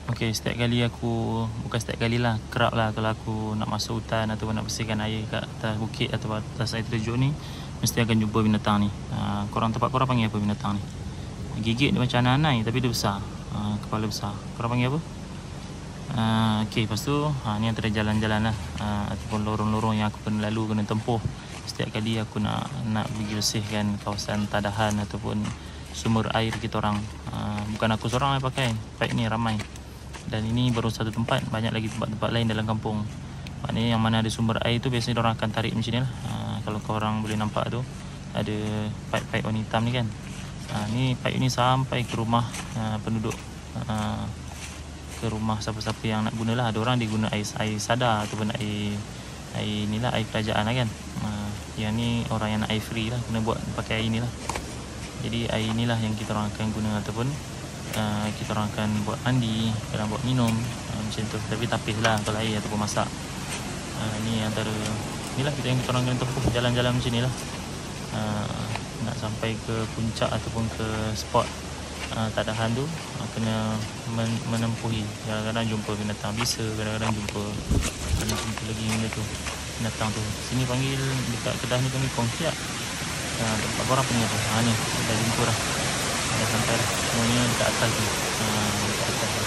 Okey, setiap kali aku, bukan setiap kali lah, kerap lah kalau aku nak masuk hutan ataupun nak bersihkan air kat atas bukit atau atas air terjun ni, mesti akan jumpa binatang ni. Tempat korang panggil apa binatang ni? Gigit dia macam anai tapi dia besar. Kepala besar. Korang panggil apa? Okey, lepas tu ni antara jalan-jalan lah, ataupun lorong-lorong yang aku kena lalu, kena tempuh setiap kali aku nak pergi bersihkan kawasan tadahan ataupun sumber air kita orang. Bukan aku seorang yang pakai, pipe ni ramai. Dan ini baru satu tempat, banyak lagi tempat-tempat lain dalam kampung. Maknanya yang mana ada sumber air tu biasanya orang akan tarik macam ni lah. Kalau korang boleh nampak tu, ada pipe-pipe warna hitam ni kan. Ni pipe ni sampai ke rumah penduduk, ke rumah siapa-siapa yang nak guna lah. Ada orang dia guna air sadar ataupun air ni lah, air kerajaan lah kan. Yang ni orang yang nak air free lah, kena buat pakai air ni lah. Jadi air ni lah yang kita orang akan guna ataupun kita orang akan buat mandi, kadang buat minum, macam tu. Tapi tapis lah kalau air ataupun masak. Ni antara ni lah kita orang kena tempuh jalan-jalan macam ni lah. Nak sampai ke puncak ataupun ke spot tadahan tu, kena menempuhi. Kadang-kadang jumpa binatang bisa, kadang-kadang jumpa lagi benda tu, binatang tu. Sini panggil, dekat Kedah ni panggil kongsiak. Tempat korang panggil apa? Ni dah jumpa dah, dah sampai dah. Semuanya dekat atas tu, dekat atas tu.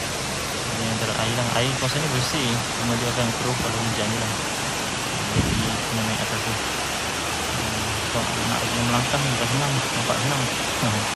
Ini antara air lah. Air kawasan ni bersih, cuma dia akan keruh kalau hujan je lah. Jadi kena naik atas tu. Kalau nak melangkah ni bukan senang, nampak senang.